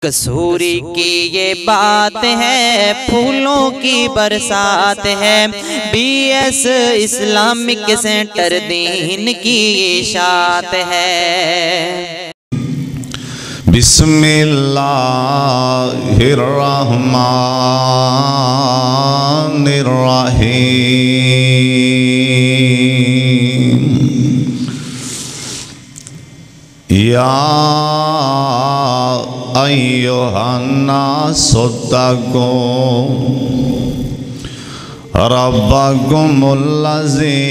کسوری کی یہ بات ہے، پھولوں کی برسات ہے، بی ایس اسلامک سینٹر دین کی اشاعت ہے۔ بسم اللہ الرحمن الرحیم۔ یا ایھا الناس اتقوا ربکم الذی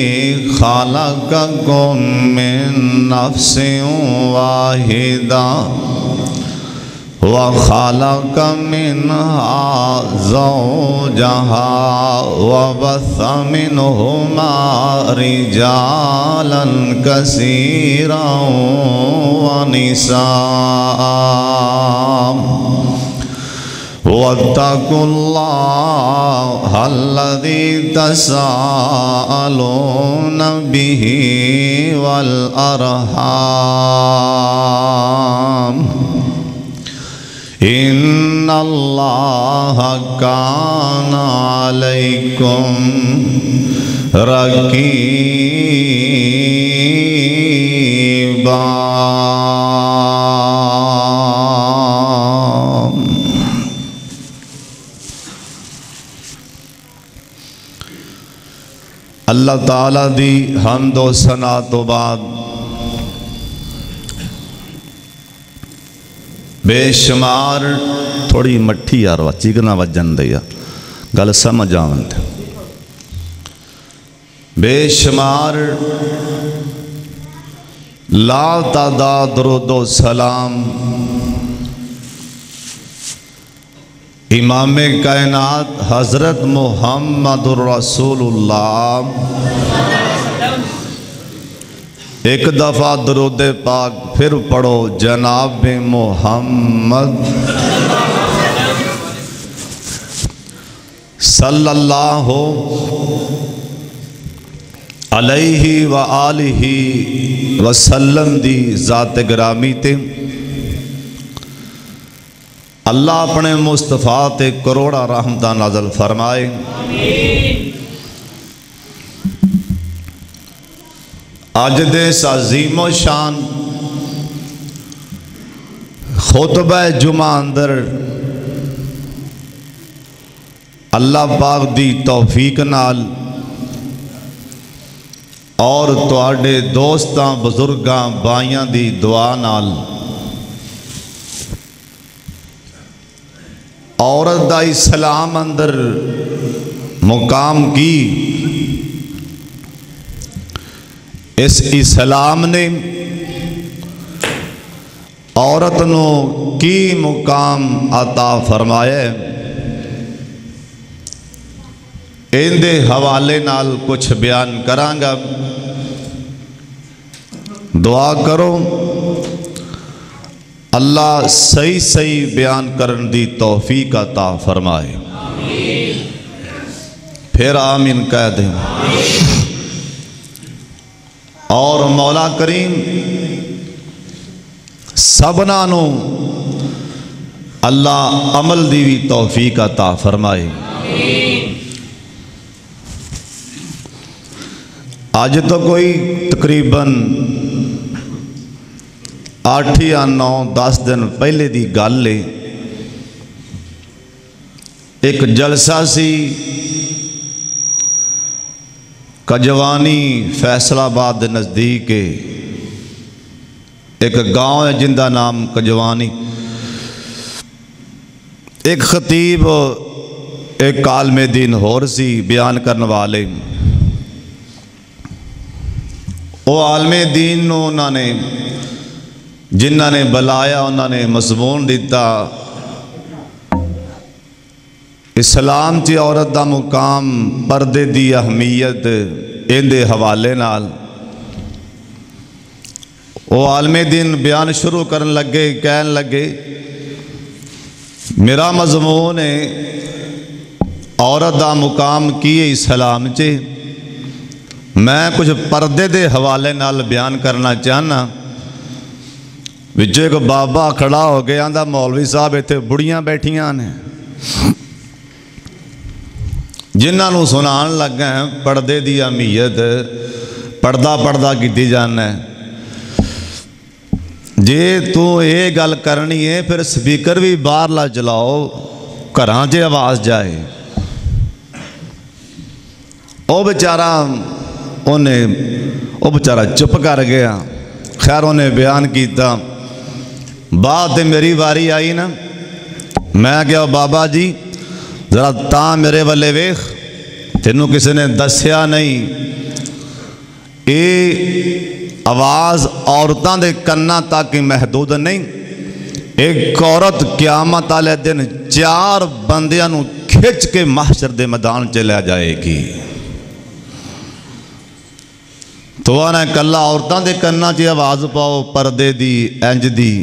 خلقکم من نفس واحدہ وخلق منها زوجها وبث منهما رجالا كثيرا ونساء واتقوا الله الذي تساءلون به والأرحام ان اللہ کان علیکم رقیبا۔ اللہ تعالیٰ دی حمد و ثنا تو بعد بے شمار تھوڑی مٹھی یار چیکنا وجن دیا گل سمجھ آؤں دے بے شمار لا تعداد درود و سلام امام کائنات حضرت محمد الرسول اللہ ایک دفعہ درود پاک پھر پڑھو جناب محمد صلی اللہ علیہ وآلہ وسلم دی ذات گرامی تے اللہ اپنے مصطفیٰ تے کروڑا رحمتہ نازل فرمائے۔ آج دے عظیم و شان خطبہ جمعہ اندر اللہ پاک دی توفیق نال اور تواڈے دوستاں بزرگاں بھائیاں دی دعا نال عورت دا اسلام اندر مقام کی اس اسلام نے عورت نو کی مقام عطا فرمایا ہے، ان دے حوالے نال کچھ بیان کرانگا، دعا کرو اللہ صحیح صحیح بیان کرن دی توفیق عطا فرمائے، پھر آمین کہہ دیں۔ اور مولا کریم سبنا نو اللہ عمل دی بھی توفیق عطا فرمائے۔ آج تو کوئی تقریباً 8 یا 9-10 دن پہلے دی گل ہے، ایک جلسہ سی کجوانی فیصل آباد نزدیک ایک گاؤں ہے جن کا نام کجوانی، ایک خطیب ایک عالم دین ہور سی بیان کرنے والے، وہ عالم دین نو انہوں نے جنہوں نے بلایا انہوں نے مضمون دیتا اسلام چی عورت دا مقام پردے دی اہمیت ان دے حوالے نال وہ عالم دین بیان شروع کرن لگے، کہن لگے میرا مضمون ہے عورت دا مقام کی اسلام چے، میں کچھ پردے دے حوالے نال بیان کرنا چاہنا۔ وچ ایک بابا کھڑا ہو گیا آندا مولوی صاحب اتنے بڑیاں بیٹھیاں نے جنہاں نو سنان لگا ہے پردے دی اہمیت پردہ کیتی جانا ہے جے تو یہ گل کرنی ہے پھر سپیکر بھی باہر لا چلاؤ گھراں چ آواز جائے او بیچارہ چپ کر گیا خیر انہیں بیان کیتا بعد میری واری آئی نا میں کہا بابا جی ذرا تاں میرے والے ویخ تینوں کسی نے دسیا نہیں یہ آواز عورتوں دے کناں تک محدود نہیں ایک عورت قیامت والے دن 4 بندیاں نو کھچ کے محشر دے میدان چ لے جائے گی تو آنا کلا عورتوں دے کناں چ آواز پاؤ پردے دی انج دی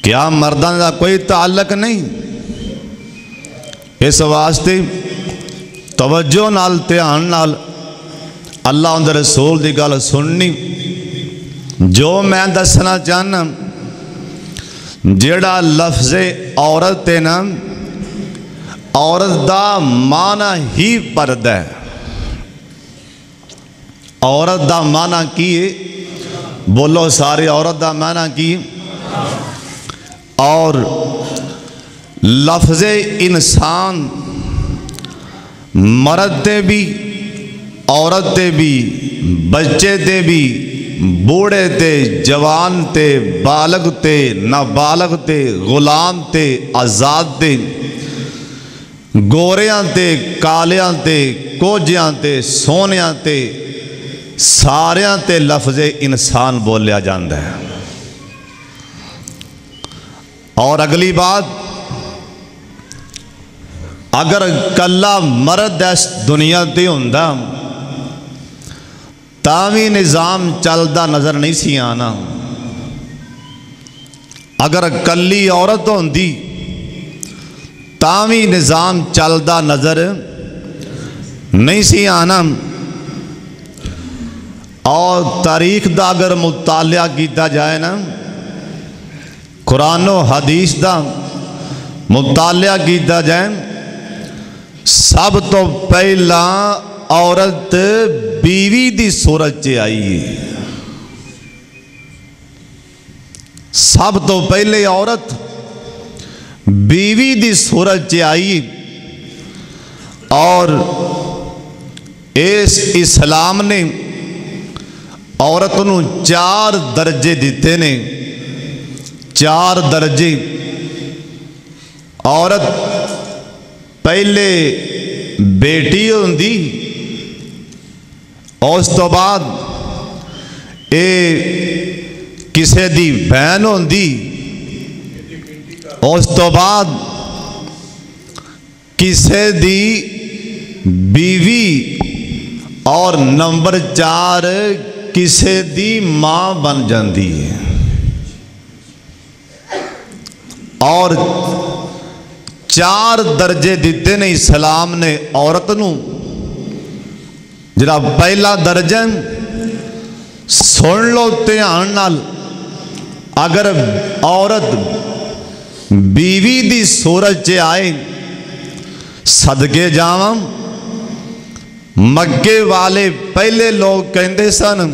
کیا مرداں دا کوئی تعلق نہیں اس واسطے توجہ نال دھیان نال اللہ اندر رسول دی گل سننی جو میں دسنا چاہنا جیڑا لفظ عورت ہے نا عورت دا معنی ہی پردہ ہے عورت دا معنی کی بولو سارے عورت دا معنی کی اور لفظ انسان مرد دے بھی عورت دے بھی بچے دے بھی بوڑھے تے جوان تے بالغ تے نابالغ تے غلام تے آزاد تے گوریاں تے کالیاں تے کوجیاں تے سونیاں تے ساریاں تے لفظ انسان بولیا جاندہ ہے اور اگلی بات اگر کلا مرد اس دنیا تے ہوندا تاوی نظام چلدا نظر نہیں سی آنا اگر کلی عورت ہوندی تاوی نظام چلدا نظر نہیں سی آنا اور تاریخ دا اگر مطالعہ کیتا جائے نا قرآن و حدیث دا مطالعہ کیتا جائے سب تو پہلا عورت بیوی دی صورت چ آئی ہے سب تو پہلے عورت بیوی دی صورت چ آئی اور اس اسلام نے عورت نو 4 درجے دیتے نے 4 درجے عورت پہلے بیٹی ہوندی اس تو بعد اے کسے دی بہن ہوندی اس تو بعد کسے دی بیوی اور نمبر 4 کسے دی ماں بن جاندی ہے اور 4 درجے دیتے نے اسلام نے عورت نو جڑا پہلا درجہ سن لو دھیان نال اگر عورت بیوی دی صورت چ آئے صدقے جاواں مکے والے پہلے لوگ کہندے سن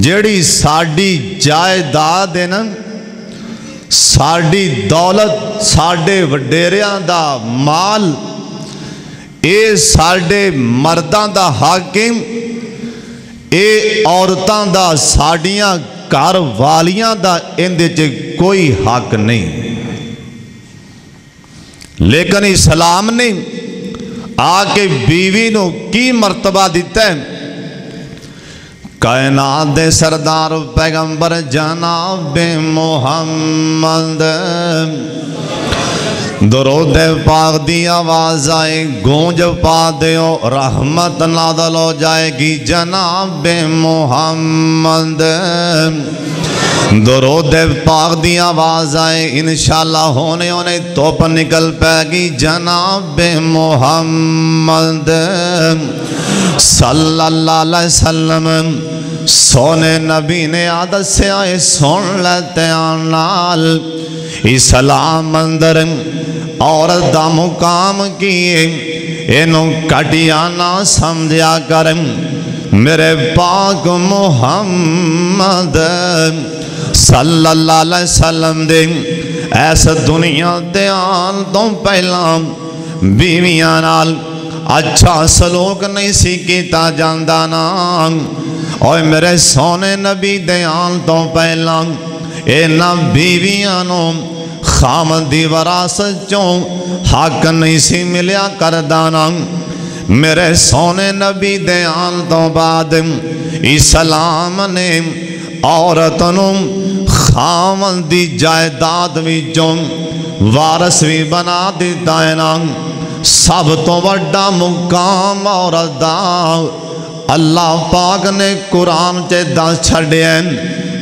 جیڑی ساڈی جائیداد ہے نا ساڈی دولت ساڈے وڈیریاں دا مال اے ساڈے مرداں دا حاکم اے عورتاں دا ساڈیاں گھر والیاں دا اندے چ کوئی حق نہیں لیکن اسلام نے آ کے بیوی نو کی مرتبہ دیتا ہے کائنات دے سردار پیغمبر جناب محمد درود پاک دی آواز آئے گونج پا دیو رحمت نازل ہو جائے گی جناب محمد درود پاک دی آواز آئے انشاءاللہ ہونے توپ نکل پائے گی جناب محمد صلی اللہ علیہ وسلم سونے نبی نے عادت سے آئے سن لیتے آنال اسلام اندر عورت دا مقام کیے انہوں کٹیا نہ سمجھا کرم میرے پاک محمد صلی اللہ علیہ وسلم دے ایسا دنیا دے آن تو پہلا بیویاں نال اچھا سلوک نہیں سی کیتا جاندہ نا اور میرے سونے نبی دے آن تو پہلا اینا بیویاں نو خامدی وراثت چوں حق نہیں سی ملیا کردانا میرے سونے نبی دے آن تو بعد اسلام نے عورتوں خامدی جائیداد وچوں وارث بھی بنا دیتا ہے نا سب تو بڑا مقام عورت دا اللہ پاک نے قرآن چے دس چھڑے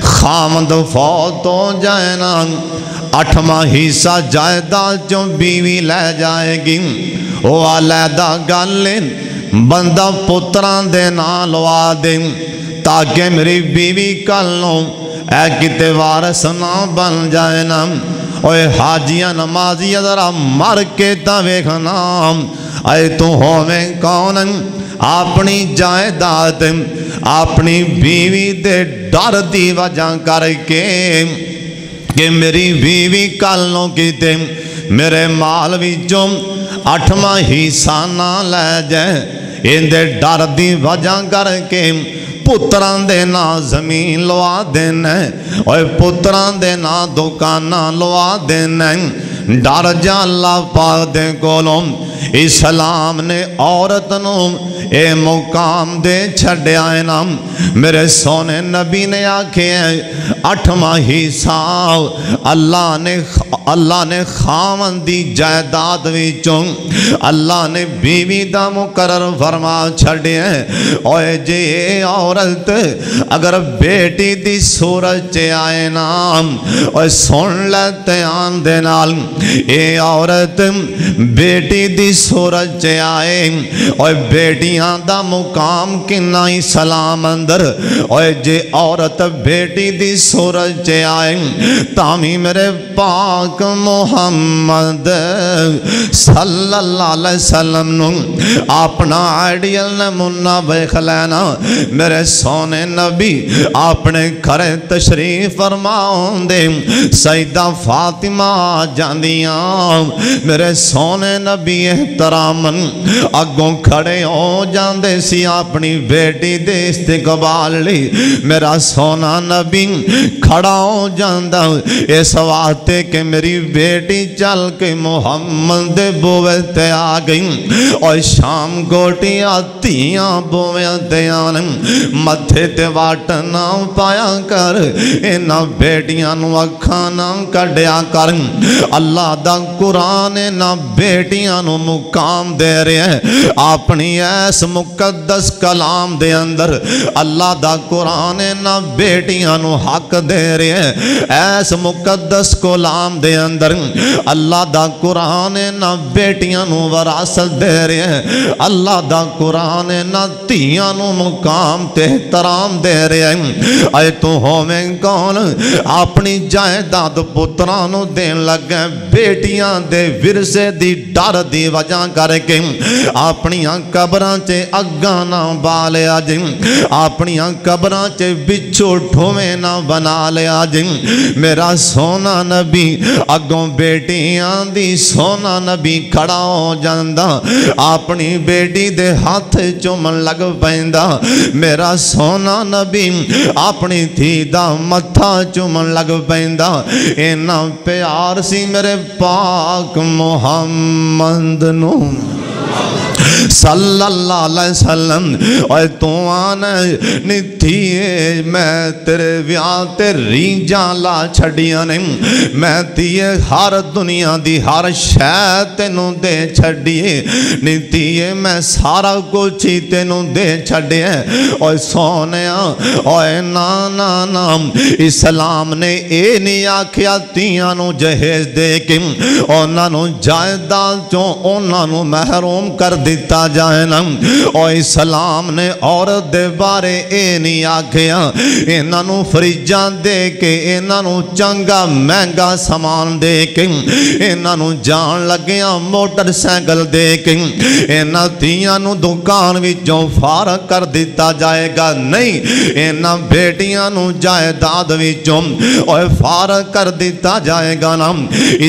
خامد فوت ہو جائے نا 8واں حصہ جائیداد جو بیوی لے جائے گی وہ علیحدہ گل بندہ پتران دے نال لوا دے تاکہ میری بیوی کل نو اے کتے وارث نہ بن جائے نا اوے حاجیاں نمازیاں ذرا مر کے تا ویکھنا اے تو ہوویں کون اپنی جائیداد اپنی بیوی دے ڈر دی وجہ کر کے کہ میری بیوی کل نو کیتے میرے مال وچوں 8واں حصہ نہ لے جائے ان دے ڈر دی وجہ کر کے پتران دے نا زمین لوا دینے اور پتران دے نا دکانہ لوا دینے ڈر جا اللہ پاک دے کولوں اسلام نے عورتنوں اے مقام دے چھڑے آئے نا میرے سونے نبی نے آکھے 8واں حصہ اللہ نے خامندی جائیداد وچوں اللہ نے بیوی دا مقرر فرما چھڑے ہیں اوے جے عورت اگر بیٹی دی صورت چے آئے نا اوے سن لیتے آن دے نال اے عورت بیٹی دی صورت چے آئے اوے بیٹیاں دا مقام کنا اسلام اندر اوے جے عورت بیٹی دی صورت چے آئے تامی میرے پاک محمد صلی اللہ علیہ وسلم نو اپنا آئیڈیل نمونہ بیخ لینا میرے سونے نبی اپنے گھرے تشریف فرماؤں دے سیدہ فاطمہ جاندیاں میرے سونے نبی احترامن اگوں کھڑے ہو جاندے سی اپنی بیٹی دے استقبال لی میرا سونا نبی کھڑا ہو جاندہ اس واسطے کہ میری بیٹی چل کے محمد دے بوے تے آ گئی اور شام گوٹی آتیاں بوے تے آن مدھے تے واٹنا پایا کر اینا بیٹیاں نو اکھانا کڑیا کر اللہ دا قرآن اینا بیٹیاں نو مقام دے رہے ہیں اپنی ایس مقدس کلام دے اندر اللہ دا قرآن اینا بیٹیاں نو حق دے رہے ہیں ایس مقدس کلام دے اندر اللہ دا قرآن اینا بیٹیاں نو وراثت دے رہے ہیں اللہ دا قرآن اینا تیاں نو مقام تے احترام دے رہے ہیں اے تو ہوویں کون اپنی جائیداد پترانو دین لگے بیٹیاں دے ورثے دی ڈر دی وجہ کر کے اپنیاں قبراں چے اگانا بالے آجیں اپنیاں قبراں چے بچھو ٹھویں نہ بنا لے آجیں میرا سونا نبی اگوں بیٹیاں دی سونا نبی کھڑا ہو جاندہ اپنی بیٹی دے ہاتھ چومن لگ پہندہ میرا سونا نبی اپنی تھی دا متھا چومن لگ پہندہ اینا پیار سی میرے پاک محمد نو صلی اللہ علیہ وسلم اور تو آنے نتھیے میں تیرے ویاں تیری جالا چھڑیاں نہیں میں تیے ہر دنیا دی ہر شاید تینوں دے چھڑیے نتھیے میں سارا کچھ ہی تینوں دے چھڑیے اور سونیا اور نانا اسلام نے اے نہیں آکھیا تیاں نو جہیز دے کے اور نانو جائیداد چوں اور نانو محروم روم کر دیتا جائے نا۔ اور اسلام نے عورت دے بارے اے نہیں آکھیا انہاں نوں فریجاں دے کے انہاں نوں چنگا مہنگا سامان دے کے انہاں نوں جان لگیاں موٹر سائیکل دے کے انہاں تھیاں نوں دکان وچوں فارغ کر دیتا جائے گا، نہیں، انہاں بیٹیاں نوں جائیداد وچوں اور فارغ کر دیتا جائے گا نا۔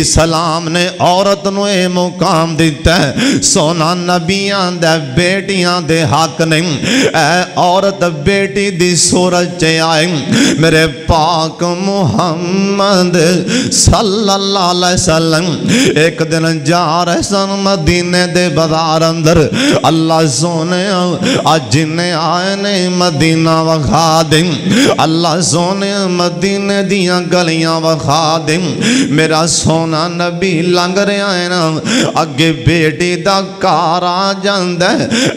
اسلام نے عورت نوں اے مقام دیتا ہے، سونا نبیاں دے بیٹیاں دے حق نہیں، اے عورت بیٹی دی صورت چے آئے میرے پاک محمد صلی اللہ علیہ وسلم ایک دن جا رہے سن مدینے دے بازار اندر، اللہ سونے جنے آئے نے مدینہ وکھا دیں، اللہ سونے مدینے دیاں گلیاں وکھا دیں، میرا سونا نبی لنگ رہا ہے نا، اگے بیٹی دا کار آ جاندے،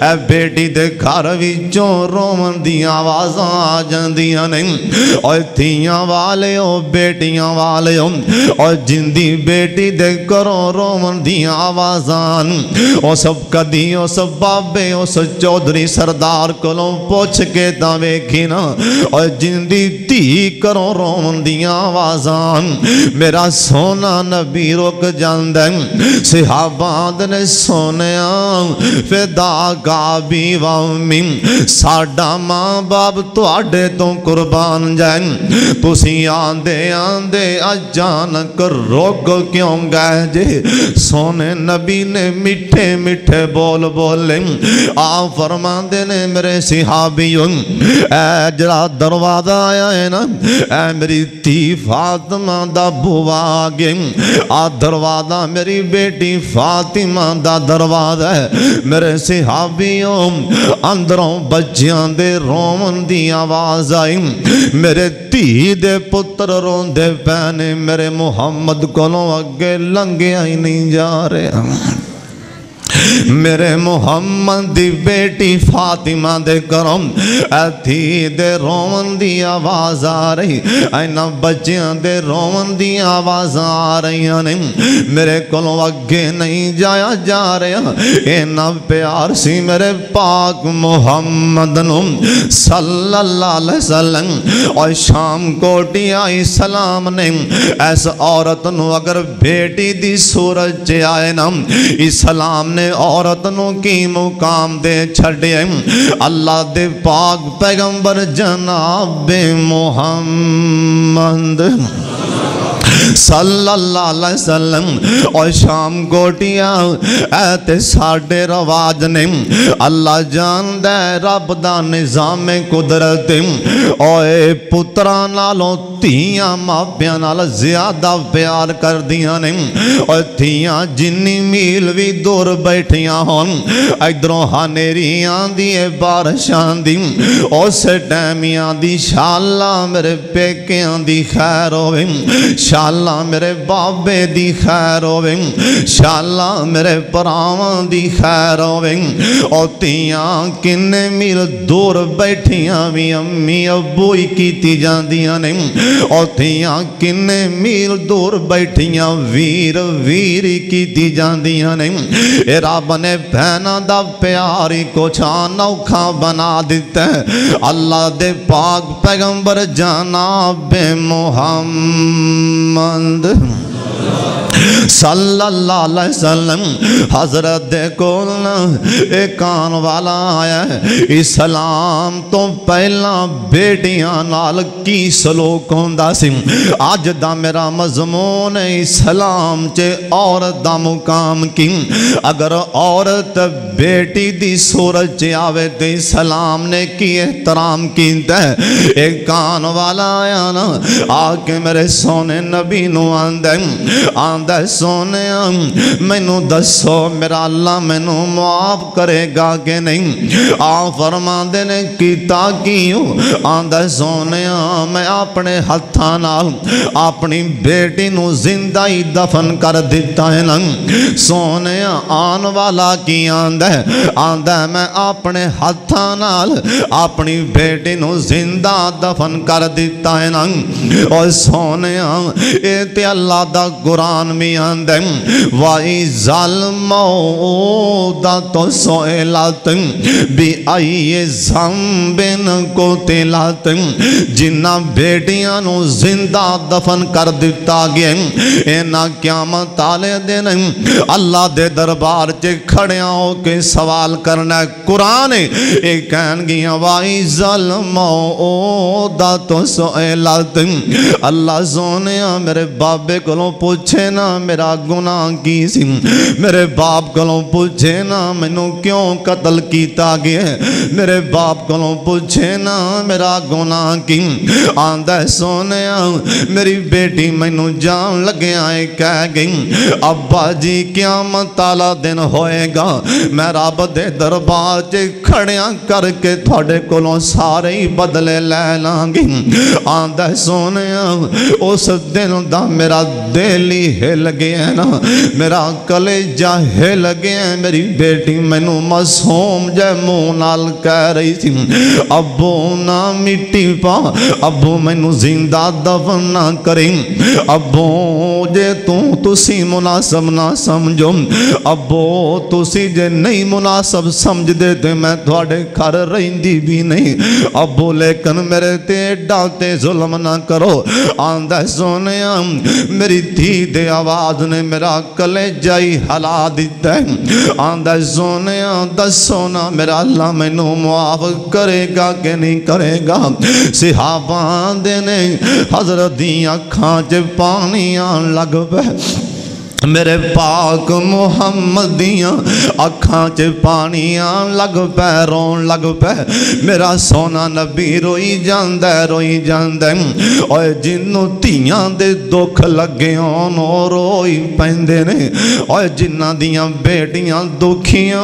اے بیٹی دے گھر وچوں رومن دیاں آوازاں آ جاندیاں نہیں، اور تھیاں والے ہو بیٹیاں والے ہو، اور جندی بیٹی دے کرو رومن دیاں آوازاں، او سب کدی او سب بابے او سب چودھری سردار کلوں پوچھ کے تا ویکھی نا، اور جندی تی کرو رومن دیاں آوازاں، میرا سونا نبی رک جاندے، صحابہ نے سونیاں فدا کا بھی وامی ساڈا ماں باپ تواڈے تو قربان جائیں، تسی آندے آندے اچانک روک کیوں گئے جے؟ سونے نبی نے میٹھے میٹھے بول بولے آ فرماندے نے میرے صحابیوں، اے جڑا دروازہ آیا ہے نا، اے میری تھی فاطمہ دا بوا آگے، آ دروازہ میری بیٹی فاطمہ دا دروازہ ہے، میرے صحابیوں اندروں بچیاں دے رومن دی آواز آئی، میرے تھی دے پتر رون دے پینے، میرے محمد کولوں اگے لنگیا ہی نہیں جا رہے، میرے محمد دی بیٹی فاطمہ دے کرم تھی دے رومن دی آواز آ رہی، اینا بچیاں دے رومن دی آواز آ رہی ہیں، میرے کلوں اگے نہیں جایا جا رہا، اینا پیار سی میرے پاک محمد نو صلی اللہ علیہ وسلم۔ اور شام کوٹی آئی سلام نے ایس عورت نو اگر بیٹی دی صورت چے آئے نا، اسلام نے عورت نو کی مقام دے چھڑے، اللہ دے پاک پیغمبر جناب محمد صلی اللہ علیہ وسلم۔ اور شام گوٹیاں ایتے ساڑھے رواج نے، اللہ جان دے رب دا نظام قدرت، اور پتران نالوں تیاں ماپیاں نال زیادہ پیار کر دیاں نے، اور تیاں جنی میل بھی دور بیٹھیاں ہون، ادھروں ہانیریاں دیئے بارشان دی، اسے ٹیمیاں دی شاءاللہ میرے پیکیاں دی خیر ہوئے، شاءاللہ میرے بابے دی خیر ہوئے، شاءاللہ میرے پراوان دی خیر ہوئے، اور تیاں کنے میل دور بیٹھیاں بھی امی ابوئی کیتی جان دیاں نے، اور تیاں کنے میل دور بیٹھیاں ویر ویری کیتی جان دیاں نے، اے رب نے بہنا دا پیاری کو چھانوکھا بنا دیتے ہیں، اللہ دے پاک پیغمبر جناب محمد صلی اللہ علیہ وسلم حضرت کولنا ایک آن والا آیا ہے، اسلام تو پہلا بیٹیاں نال کی سلوک ہوندہ سی، آج دا میرا مضمون اسلام چے عورت دا مقام کی، اگر عورت بیٹی دی صورت چے آوے تو اسلام نے کی احترام کیتا ہے۔ ایک آن والا آیا نا، آکے میرے سونے نبی نو آندہ سونے میں نو دسو میرا اللہ میں نو معاف کرے گا کہ نہیں؟ فرما دینے کیتا کیوں؟ آندہ سونے میں اپنے ہتھانال اپنی بیٹی نو زندہ ہی دفن کر دیتا ہے لنگ۔ سونے آن والا کی آندہ میں اپنے ہتھانال اپنی بیٹی نو زندہ دفن کر دیتا ہے لنگ۔ اور سونے اے تے اللہ دا قرآن میں آندے وَإِذَا الْمَوْءُودَةُ سُئِلَتْ بِأَيِّ ذَنبٍ قُتِلَتْ جنہ بیٹیاں نو زندہ دفن کر دیتا گیا اینا قیامت آلے دن اللہ دے دربار چے کھڑیاں ہو کے سوال کرنا ہے قرآن ایک کہن گیا وَإِذَا الْمَوْءُودَةُ سُئِلَتْ اللہ سونیا میرے بابے کلوں پوچھے نا میرا گناہ کی سی میرے باپ کلوں پوچھے نا مینوں کیوں قتل کیتا گیا میرے باپ کلوں پوچھے نا میرا گناہ کی آندہ سونیا میری بیٹی مینوں جان لگے آئے کہہ گئی ابا جی قیامت تالا دن ہوئے گا میں رب دے دربار چے کھڑیاں کر کے تھوڑے کولوں سارے ہی بدلے لے لانگی آندہ سونیا اس دن دا میرا دلی ہل گیا نا میرا کلیجہ ہل گیا میری بیٹی مینوں معصوم جے منہ نال کہہ رہی تھی ابو نا مٹی پا ابو مینوں زندہ دفن نہ کریں ابو جے تسی مناسب نہ سمجھو ابو تسی جے نہیں مناسب سمجھ دیتے میں تھوڑے گھر رہندی بھی نہیں ابو لیکن میرے تے ڈالتے ظلم نہ کرو آندہ سونیا میری تھی دے آواز نے میرا کلیجائی ہلا دیتا ہے آندہ سونیا دسونا میرا اللہ مینوں معاف کرے گا کہ نہیں کرے گا صحابہ دینے حضرت دیاں کھانچے پانیاں لگ پہ میرے پاک محمد دیاں اکھاں چے پانیاں لگ پہ رون لگ پہ میرا سونا نبی روئی جاندے اور جنوں تیاں دے دکھ لگے انہوں روئی پہندے نے اور جنہ دیاں بیٹیاں دکھیاں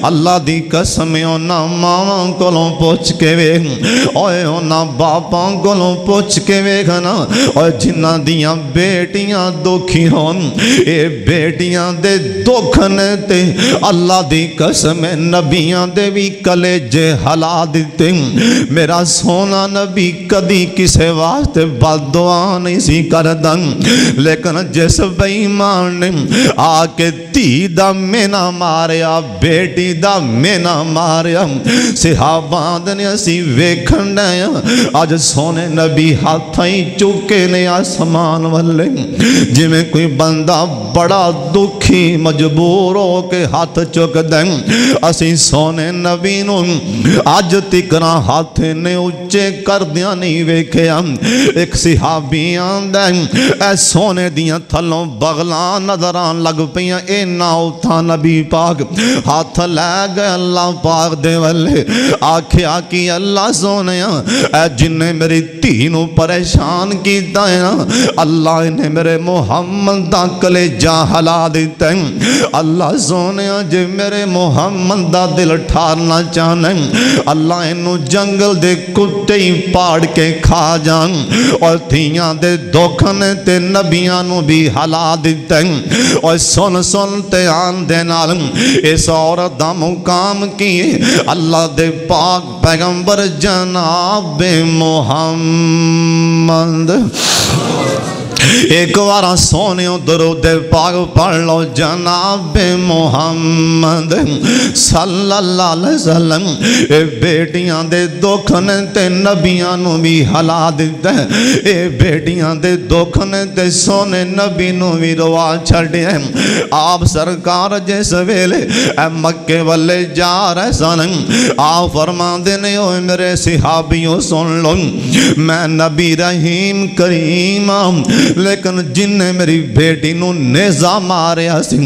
اللہ دی قسمیں نہ ماں کولوں پوچھ کے وے اور نہ باپاں کولوں پوچھ کے وے گھنا اور جنہ دیاں بیٹیاں دکھیاں اے بیٹیاں دے دکھنے تے اللہ دی قسم نبیاں دے بھی کلیجے ہلا دیتے میرا سونا نبی کدی کسے واسطے بد دعا نہیں سی کردن لیکن جس بیمان نے آکے تی دا مینا ماریا بیٹی دا مینا ماریا صحابان نے اسی ویکھن دیا آج سونے نبی ہاتھائی چکے نے آسمان والے جی میں کوئی بندہ بڑا دکھی مجبور ہو کے ہاتھ چک دیں اسی سونے نبی نو آج تکنا ہاتھ نے اچھے کر دیا نہیں ویکھیا ایک صحابی آندیں اے سونے دیاں تھلوں بغلان نظران لگ پیاں اے ناؤ تھا نبی پاک ہاتھ لے گئے اللہ پاک دے والے آکھیا کی اللہ سونے اے جنہیں میری تینوں پریشان کی دائنا اللہ انہیں میرے محمد دا کلے جا ہلا دیتے ہیں اللہ سونے جے میرے محمد دا دل ٹھارنا چاہنے اللہ انہوں جنگل دے کتے ہی پاڑ کے کھا جان اور تھیاں دے دکھنے تے نبیانوں بھی ہلا دیتے ہیں اور سن تے آن دے نال اس عورت دا مقام کیے اللہ دے پاک پیغمبر جناب محمد ایک وارا سونیوں درود پاک پڑھ لو جناب محمد صلی اللہ علیہ وسلم اے بیٹیاں دے دکھنے تے نبیاں نو بھی ہلا دیتے اے بیٹیاں دے دکھنے تے سونے نبی نو بھی روا چھڑے آپ سرکار جیس ویلے اے مکے والے جا رہے سنن آپ فرما دینے ہوئے میرے صحابیوں سن لو میں نبی رحیم کریم لیکن جن نے میری بیٹی نو نیزہ ماریا سی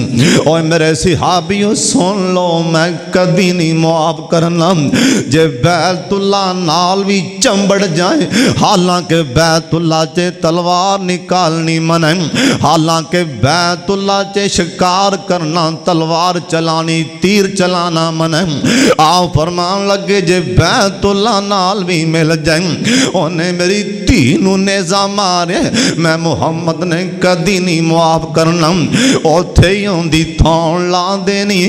اور میرے صحابیوں سن لو میں کدی نہیں معاف کرنا جے بیت اللہ نال بھی چمبڑ جائے حالانکہ بیت اللہ چے تلوار نکالنی منع حالانکہ بیت اللہ چے شکار کرنا تلوار چلانی تیر چلانا منع آپ فرمان لگے جے بیت اللہ نال بھی مل جائیں انہیں میری دھی نو نیزہ مارے میں محمد نے کدی نہیں معاف کرنا اوتھے ہی ہوندی تھون لا دینی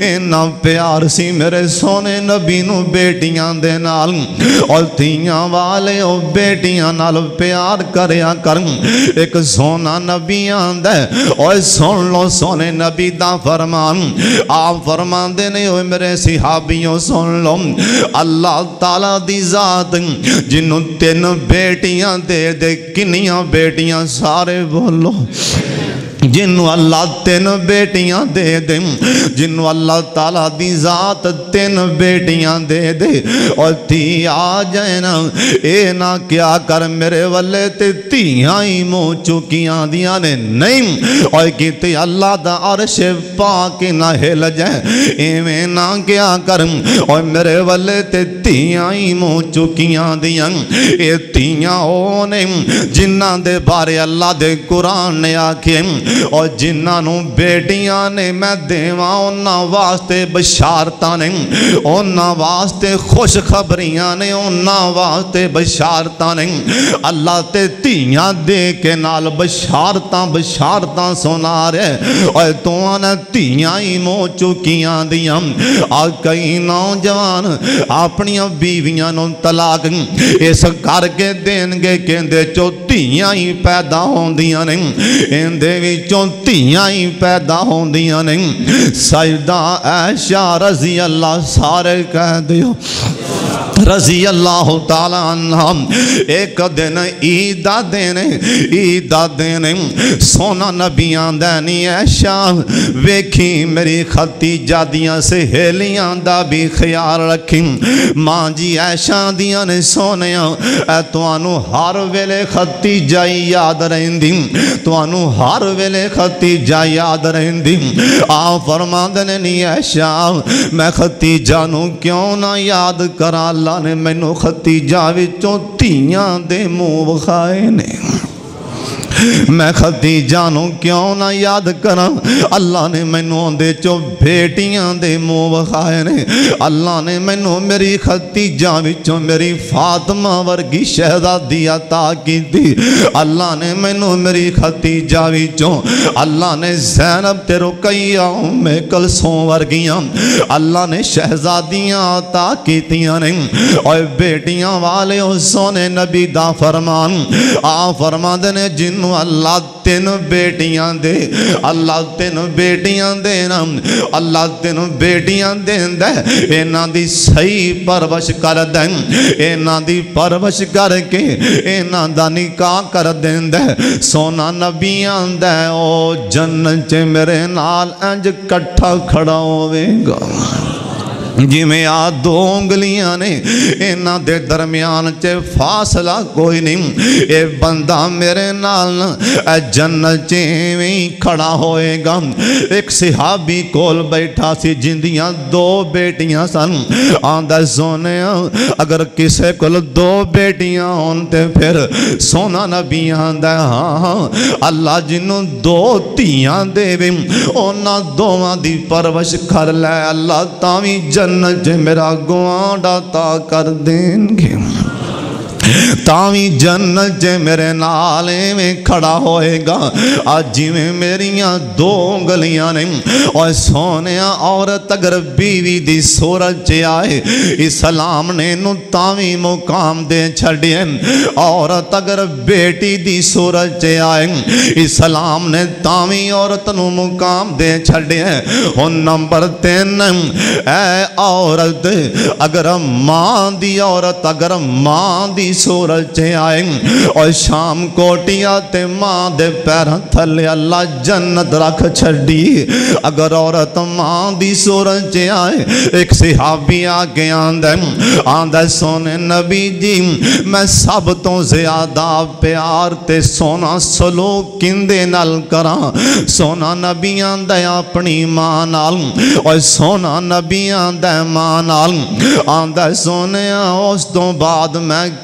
اینا پیار سی میرے سونے نبی نو بیٹیاں دے نال اور تھیاں والے او بیٹیاں نال پیار کریا کر ایک سونا نبی آندے اور سن لو سونے نبی دا فرمان آپ فرمان دے نہیں ہوئے میرے صحابیوں سن لو اللہ تعالیٰ دی ذات جنہوں 3 بیٹیاں دے کنیاں بیٹیاں سارے بولو جنہوں اللہ 3 بیٹیاں دے دے جنہوں اللہ تعالیٰ دی ذات 3 بیٹیاں دے دے اور تھی آ جائے نا اے نا کیا کر میرے والے تے تیاں ہی مو چکیاں دیاں نے نہیں اور کہتے اللہ دا عرش پاک نہ ہل جائے اے میں نا کیا کر اور میرے والے تے تیاں ہی مو چکیاں دیاں اے تیاں ہونے جنہ دے بارے اللہ دے قرآن نے آکھیں اور جنہاں نو بیٹیاں نے میں دیواں انہاں واسطے بشارتاں نے انہاں واسطے خوش خبریاں نے انہاں واسطے بشارتاں نے اللہ تے تیاں دے کے نال بشارتاں سنا رہے اور تو آنا تیاں ہی مو چکیاں دیاں آج کئی نوجوان اپنی بیویاں نو طلاق اس کر کے دین گے کہندے چو تیاں ہی پیدا ہون دیاں نے اندے بھی تیاں ہی پیدا ہون دیاں نہیں سیدہ عائشہ رضی اللہ سارے کہہ دیو رضی اللہ تعالیٰ عنہ ایک دن عیدہ دینے سونا نبیاں دینی عائشہ ویکھی میری ختیجہ دیاں سے ہیلیاں دا بھی خیال رکھی ماں جی عائشہ دیاں نے سونیاں اے توانو ہر ویلے ختیجہ یاد رہندی توانو ہر ویلے ختیجہ یاد رہندی آپ فرما دینے نی عائشہ میں ختیجہ نو کیوں نہ یاد کرا اللہ نے مینو ختیجہ وچوں تیاں دے منہ وکھائے نے میں ختیجہ نو کیوں نہ یاد کرا اللہ نے مینوں دے چو بیٹیاں دے منہ وکھائے نے اللہ نے مینوں میری ختیجہ وچوں میری فاطمہ ورگی شہزادی عطا کیتی اللہ نے مینوں میری ختیجہ وچوں اللہ نے زینب تے رقیہ ام کلثوم ورگیاں اللہ نے شہزادیاں عطا کیتیاں نے اور بیٹیاں والے سونے نبی دا فرمان آپ فرما دے جن اللہ 3 بیٹیاں دے اللہ 3 بیٹیاں دینا اللہ 3 بیٹیاں دین دے اینا دی صحیح پرورش کر دیں اینا دی پرورش کر کے اینا دا نکاح کر دین دے سونا نبیاں دے او جنت میرے نال انج کٹھا کھڑا ہوئے گا جی میں آ 2 انگلیاں نے اینا دے درمیان چے فاصلہ کوئی نہیں اے بندہ میرے نال اے جنت چے میں کھڑا ہوئے گا ایک صحابی کول بیٹھا سی جندیاں 2 بیٹیاں سن آندہ سونے اگر کسے کول 2 بیٹیاں ہونتے پھر سونا نبی آندہ ہاں اللہ جنوں 2 تیاں دے بھی اونا 2 دی پرورش کر لے اللہ تاوی جنت میرا گوانڈا تا کر دیں گے تاوی جنت میرے نالے میں کھڑا ہوئے گا آج میں میریاں 2 انگلیاں نے اور سونیاں عورت اگر بیوی دی صورت چے آئے اسلام نے نو تاوی مقام دے چھڑیے عورت اگر بیٹی دی صورت چے آئے اسلام نے تاوی عورت نو مقام دے چھڑیے ہن نمبر 3 اے عورت اگر ماں دی عورت اگر ماں دی سورج چے آئیں اور شام کوٹیا تے ماں دے پیرہ تھلے اللہ جنت رکھ چھڑی اگر عورت ماں دی سورج چے آئے ایک صحابی آگے آندہ سونے نبی جی میں سب تو زیادہ پیار تے سونا سلوک کندے نال کرا سونا نبی آندہ اپنی ماں نال اور سونا نبی آندہ ماں نال آندہ سونے اس تو بعد میں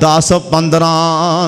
10-15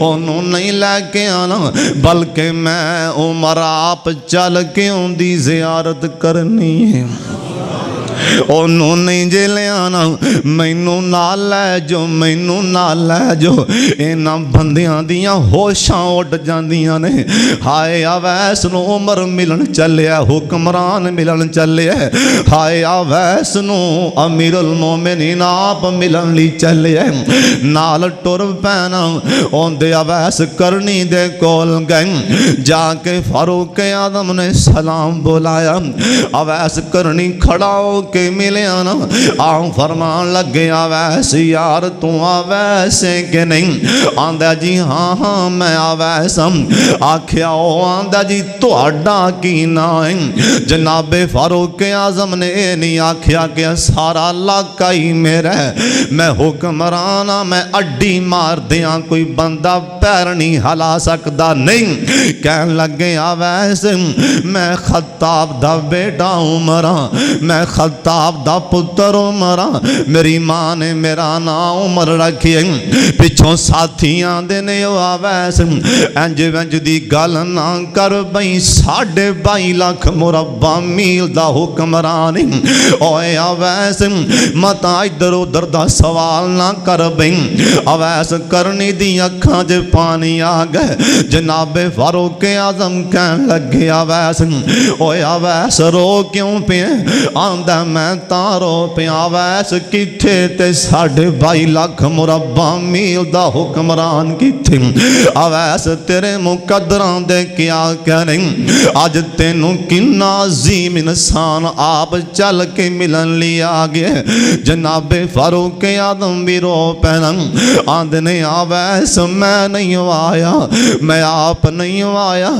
انہوں نہیں لے کے آنا، بلکہ میں عمر آپ چل کے ان دی زیارت کرنی ہے۔ انہوں نہیں جے لے آنا، مینوں نال لے جو، مینوں نال لے جو۔ انہاں بندیاں دیاں ہوشاں اٹھ جاندیاں نے، ہائے اویس نو عمر ملن چلیا، حکمران ملن چلیا، ہائے اویس نو امیر المومنین آپ ملن لی چلیا، نال ٹر پینا اوندے اویس کرنی دے کول گئے، جا کے فاروق اعظم نے سلام بلایا، اویس کرنی کھڑا ہو کے ملے آنا، آن فرمان لگے اویس یار تو اویس ہے کہ نہیں؟ آندہ جی ہاں ہاں میں اویس ہم۔ آکھیا او آندہ جی تو اڈا کی نائیں، جناب فاروق اعظم نے نہیں آکھیا کہ سارا علاقہ ہی میرا ہے، میں حکمرانا میں اڈی مار دیاں کوئی بندہ پیر نہیں ہلا سکتا نہیں۔ کہن لگے اویس میں خطاب دا بیٹا عمرہ، میں خطاب دا پتر عمرہ، میری ماں نے میرا نام عمر رکھی، پچھوں ساتھیاں دینے اویس انج ونج دی گل نہ کر بھئی 22.5 لاکھ مربع میل دا حکمران، اوے اویس متا ادھر ادھر دا سوال نہ کر بھئی۔ اویس کرنی دی اکھاں جے پانی آ گئے، جناب فاروق اعظم کہن لگے اویس اوے اویس رو کیوں پہ؟ آندہ میں تارو پہ اویس کتھے تے 22.5 لاکھ مربع میل دا حکمران کتھے؟ اویس تیرے مقدران دے کیا کہنے، آج تینوں کنا عظیم انسان آپ چل کے ملن لیا آگے۔ جناب فاروق اعظم بھی رو پہنا، آندھنے اویس میں نہیں آیا، میں آپ نہیں آیا،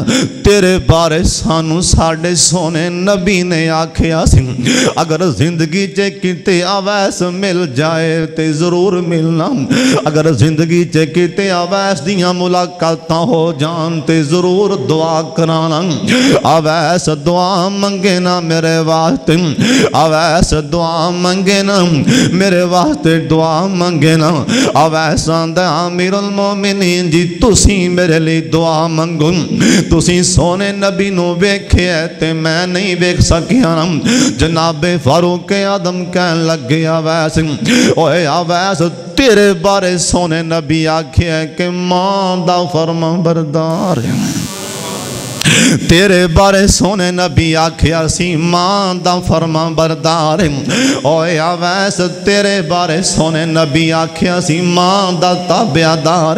تیرے بارے سانو ساڑھے سونے نبی نے آکھیا سی، اگر زندگی چے کتے اویس مل جائے تے ضرور ملنا، اگر زندگی چے کتے اویس دیاں ملاقاتاں ہو جان تے ضرور دعا کرانا۔ اویس دعا منگے نا میرے واسطے، اویس دعا منگے نا میرے واسطے، دعا منگے نا۔ اویس آندہ امیر المومنین جی تسی میرے لئے دعا منگو، تسی سونے نبی نو بیکھے تے میں نہیں بیکھ سکیا نا۔ جناب فاروق اعظم کہن لگے اویس اوے اویس تیرے بارے سونے نبی آکھے کہ ماں دا فرما بردار، تیرے بارے سونے نبی آکھیا سی ماں دا فرما بردار، اوے اویس تیرے بارے سونے نبی آکھیا سی ماں دا تابعدار،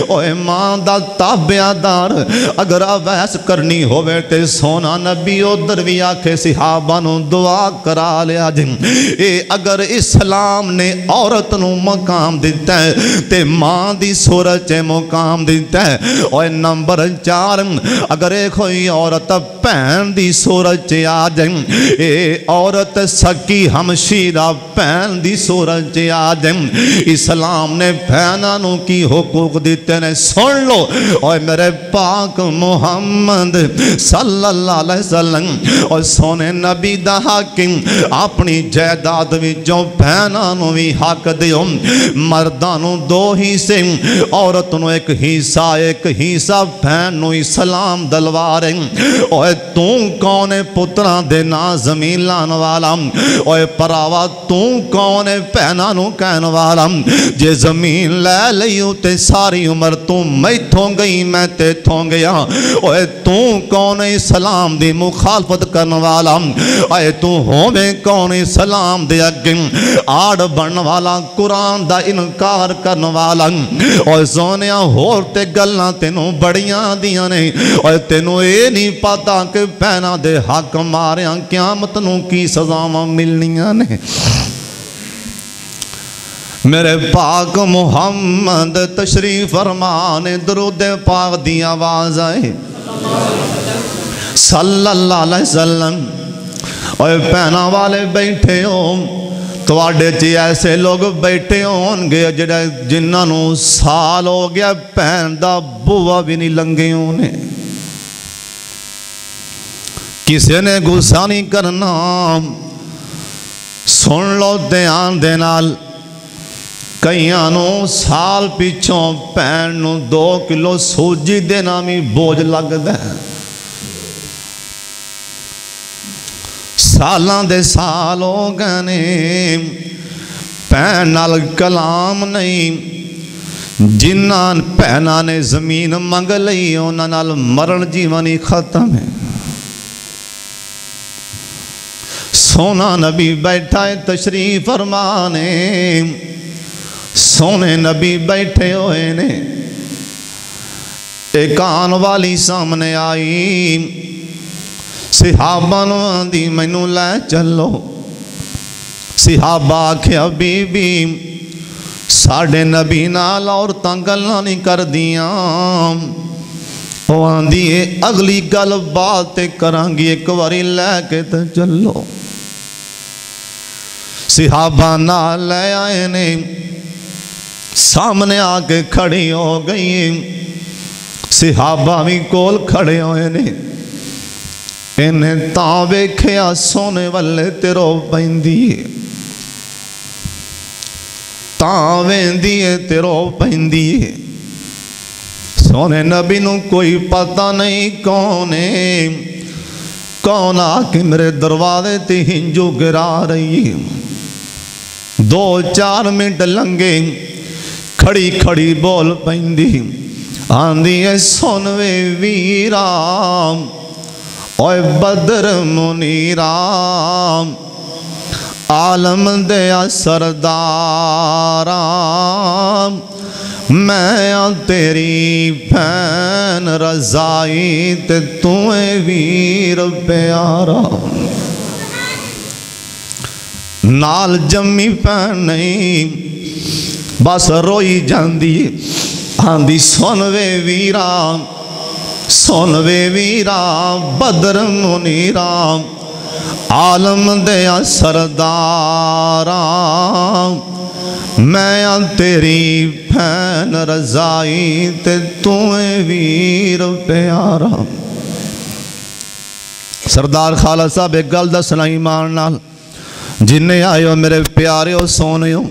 اوے ماں دا تابعدار۔ اگر اویس کرنی ہوئے تے سونا نبی ادھر بھی آکھے صحابہ نو دعا کرا لیا جن، اے اگر اسلام نے عورت نو مقام دیتا ہے تے ماں دی صورت چے مقام دیتا ہے۔ اوے نمبر 4 اگر ایک کوئی عورت پین دی صورت چے آ جائیں، اے عورت سکی ہمشیرہ پین دی صورت چے آ جائیں، اسلام نے پینانوں کی حقوق دیتے نے سن لو۔ اور میرے پاک محمد صلی اللہ علیہ وسلم اور سونے نبی دا حاکم اپنی جائیداد وچوں پینانوں بھی حق دیو، مردانوں 2 حصے، عورتوں ایک حصہ پینوں اسلام دلوا رہے۔ اوے توں کون پتران دے نا زمین لان والا، اوے پراوا توں کون پہنا نو کہن والا، جے زمین لے لیو تے ساری عمر توں میں تھوں گئی میں تے تھوں گیا۔ اوے توں کون اسلام دی مخالفت کرن والا، اوے توں ہوویں کون اسلام دے اگیں آڑ بن والا، قرآن دا انکار کرن والا۔ اوے سونیاں ہور تے گلاں تینوں بڑیاں دیاں نے، اوے تینوں اے نہیں پتا کہ پہنا دے حق ماریاں قیامت نو کی سزاواں ملنیاں نے۔ میرے پاک محمد تشریف فرمانے، درود پاک دی آواز آئے صلی اللہ علیہ وسلم۔ اور پہنا والے بیٹھے ہوں تو آڈے چی ایسے لوگ بیٹھے ہوں گے جنہاں نو سال ہو گیا پہن دا بوا بھی نہیں لنگے ہونے، کسی نے غصہ نہیں کرنا۔ سن لو دھیان دے نال، کئیاں نو سال پیچھوں پین نو 2 کلو سوجی دینا بھی بوجھ لگ دے سالان دے سال ہو گئے پین نال کلام نہیں جنان پہنا نے زمین منگ لئی انہاں نال مرن جیوانی ختم ہے سونا نبی بیٹھا ہے تشریف فرمانے سونے نبی بیٹھے ہوئے نے ایک آن والی سامنے آئی صحابہ نو آندی مینوں لے چلو صحابہ آکھیا بی بی ساڑھے نبی نال عورتاں گلاں نہیں کر دیاں وہ آندی اگلی گل بات کرانگی ایک واری لے کے تے چلو صحابہ نال لے آئے نے سامنے آکے کھڑی ہو گئی صحابہ بھی کول کھڑے ہوئے نے انہیں تاں ویکھیا سونے والے تیرو پہندی تاں ویندی تیرو پہندی سونے نبی نو کوئی پتہ نہیں کون آکے میرے دروازے تے ہنجو گرا رہی 2-4 منٹ لنگے کھڑی کھڑی بول پہندی آندی ہے سنوے ویرام اوے بدر منیرام عالم دیا سردارام میں تیری بہن رضائی تے تُویں ویر پیارا نال جمی پہن نہیں بس روئی جاندی آندی سنوے ویرام بدر منیرام عالم دیا سردارام میں تیری بہن رضائی تے تُویں ویر پیارا سردار خالد صاحب ایک گل دسنا ایمان نال جنہیں آئے ہو میرے پیارے ہو سونے ہو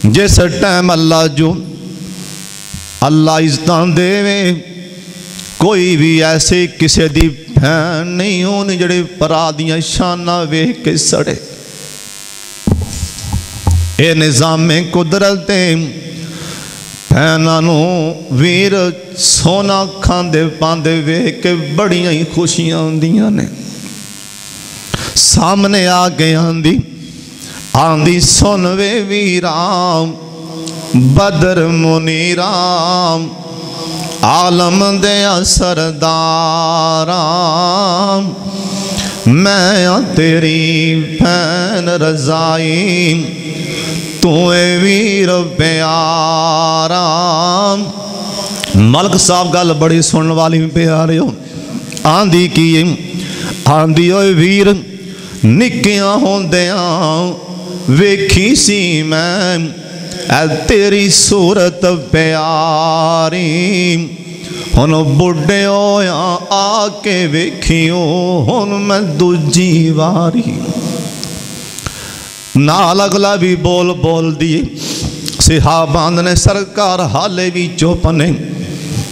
جس ٹائم اللہ جو اللہ عزتان دے وے کوئی بھی ایسے کسے دی بہن نہیں ہونی جڑے پرادیاں شانہ وے کے سڑے اے نظام میں قدرتیں بہنانو ویر سونا کھاندے پاندے وے کے بڑیاں ہی خوشیاں ہوندیاں نے سامنے آگے آندی سنوے ویرام بدر منیرام عالم دیا سردارام میں تیری بہن رضائی تُویں ویر پیارام ملک صاحب گل بڑی سنن والی پیارے ہو آندی کی آندی ہوئے ویر نکیاں ہوندیاں ویکھی سی میں اے تیری صورت پیاری ہن بڑھے ہویا آکے ویکھیوں ہن میں دوجی واری نال اگلا بھی بول دی صحابان نے سرکار حالے بھی چوپنے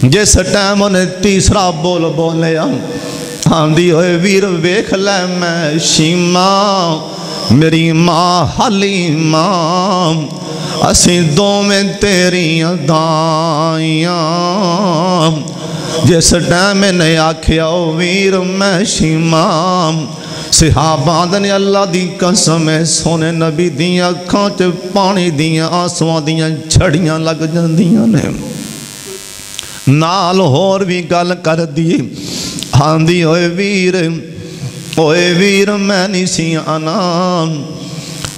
جس ٹائم انہیں تیسرا بولے آندی ہوئے ویر ویکھ لے میں شیماں میری ماں حلیمہ اسی دو میں تیری دائیاں جس ٹائم نے آکھیا ویر میں شیماں صحابان نے اللہ دی قسم ہے سونے نبی دیاں کھانچ پانی دیاں آنسوان دیاں جھڑیاں لگ جاندیاں نے نال ہور بھی گل کر دی آندی اوے ویر میں نہیں سی آنا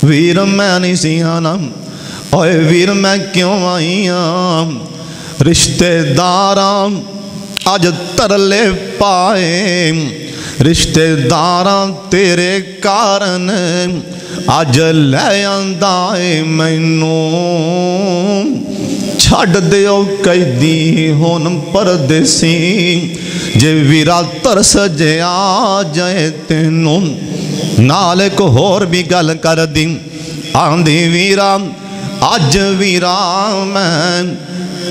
ویر میں نہیں سی آنا اوے ویر میں کیوں آئیاں رشتے دارام آج ترلے پائے رشتے داران تیرے کارن آج لے آندائے مینوں چھڑ دیو کئی دی ہون پردیسی جے ویرا ترس جے آ جائے تینوں نالے کو ہور بھی گل کر دی آندھی ویرا اج ویراں میں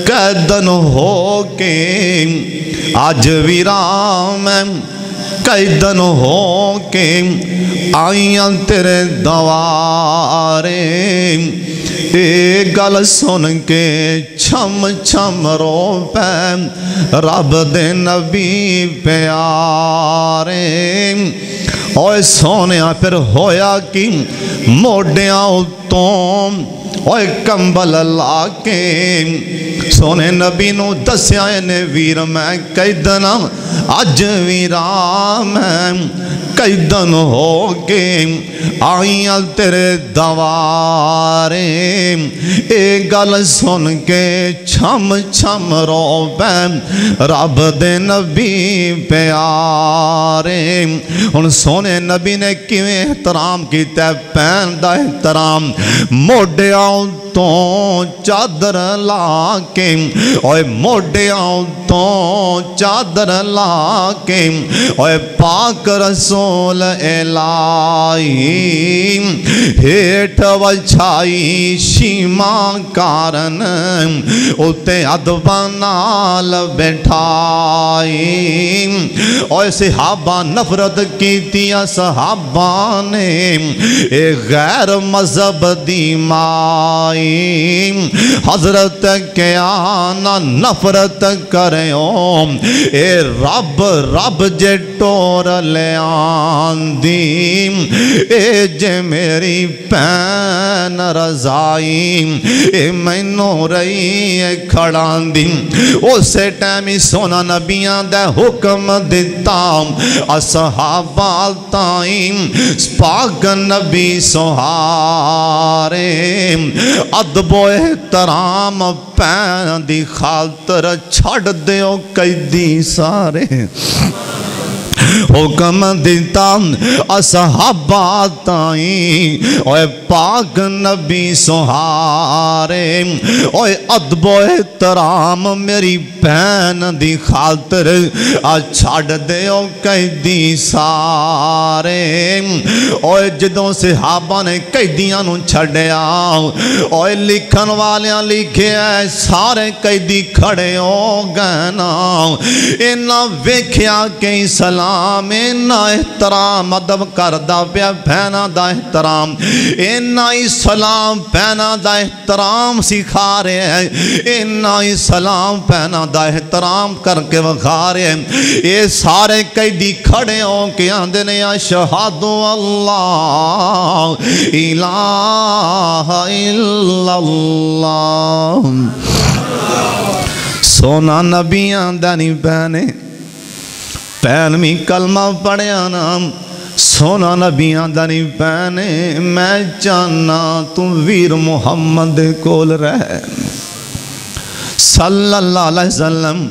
قیدن ہو کے اج ویراں میں قیدن ہو کے آئیاں تیرے دوارے اے گل سن کے چھم چھم رو پہ رب دے نبی پیارے اوے سونیا پھر ہویا کی موڈیاں اتوں اوے کمبل لا کے سونے نبی نو دسیا نے ویر میں قیدنا اج ویراں میں قیدن ہو کے آئیاں تیرے دوارے اے گل سن کے چھم چھم رو پہ رب دے نبی پیارے ان سونے نبی نے کیویں احترام کیتا ہے پین دا احترام موڈیاں تو چادر لا کے اوے موڈیاں تو چادر لا کے اوے پاک رسول الہی ہیٹ وچھائی شیما کارن اتے ادبانال بیٹھائی اوے صحابہ نفرت کیتیا صحابہ نے اے غیر مذہب دی مائی حضرت کے آنا نفرت کریں اے رب رب جے ٹور لے آن دی اے جے میری پین رضائی اے میں نو رہی اے کھڑان دی اسے ٹیمی سونا نبیان دے حکم دیتا اصحابہ تائیم پاک نبی سہارے ادب و احترام پین دی خاطر چھڑ دیو قیدی سارے حکم دیتا اصحابہ تائیں اوے پاک نبی سہارے اوے ادب و احترام میری بہن دی خاطر چھڑ دیو قیدی سارے اوے جدوں صحابہ نے قیدیاں نو چھڑیا اوے لکھن والیاں لکھے سارے قیدی کھڑے ہو گئے نا انہاں ویکھیا کہ سلام اینا احترام ادب کردہ پیا بہنا دا احترام اینا سلام بہنا دا احترام سکھا رہے ہیں اینا سلام بہنا دا احترام کر کے وکھا رہے ہیں یہ سارے قیدی کھڑے ہو کے آندے نے اشہد اللہ الہ الا اللہ سونا نبیان دانی بہنے پینویں کلمہ پڑھیا نام سونا نبیان دانی پہنے میں جانا تم ویر محمد کول رہ صلی اللہ علیہ وسلم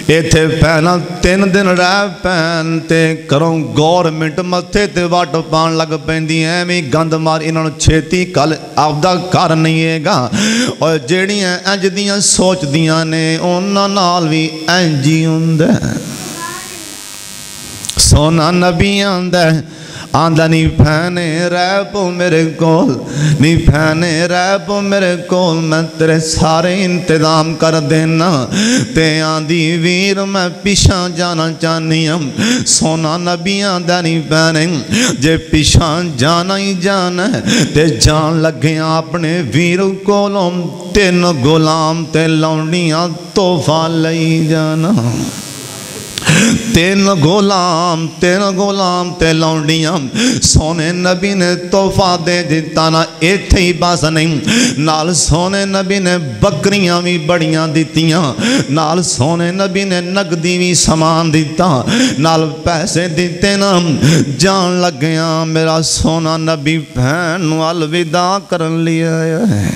ایتھے پہنا 3 دن رہ پہنتے کروں گورنمنٹ متھے تے واٹ پان لگ پہندی ہیں میں گند مار انہوں چھیتی کل آفدہ کار نہیں ہے گا اور جیڑیاں انج دیاں سوچ دیاں نے انہاں نال بھی انجی ہوندے سونا نبی آندہ آندہ نی پھینے ریپو میرے کول نی پھینے ریپو میرے کول میں تیرے سارے انتظام کر دینا تے آندھی ویر میں پیشاں جانا چاہنی ہم سونا نبی آندہ نی پھینے جے پیشاں جانا ہی جانا تے جان لگے اپنے ویر کولوں 3 غلام تے لونڈیاں تحفہ لئی جانا 3 غلام تے لونڈیاں سونے نبی نے تحفہ دے دیتا نا ایتھے ہی باس نہیں نال سونے نبی نے بکریاں بھی بڑیاں دیتیاں نال سونے نبی نے نقدی بھی سامان دیتا نال پیسے دیتے نا جان لگیاں میرا سونا نبی بہن الوداع کرن لیا ہے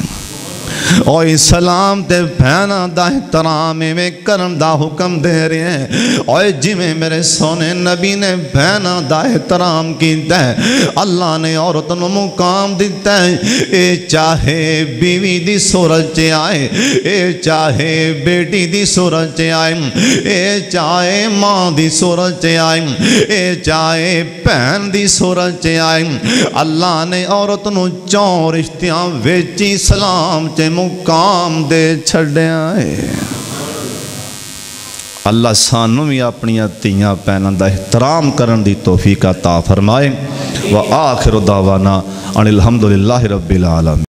اور اسلام تے بہنا دا احترام میں کرن دا حکم دے رہے ہیں اور جی میں میرے سونے نبی نے بہنا دا احترام کیتا ہے اللہ نے عورت نو مقام دیتا ہے اے چاہے بیوی دی صورت آئے اے چاہے بیٹی دی صورت آئے اے چاہے ماں دی صورت آئے اے چاہے بہن دی صورت آئے اللہ نے عورت نو چون رشتیاں ویچی اسلام تے مقام دے چھڑے آئے اللہ سانو بھی اپنی تیاں پہناں دا احترام کرن دی توفیق عطا فرمائے وآخر دعوانا ان الحمدللہ رب العالمین.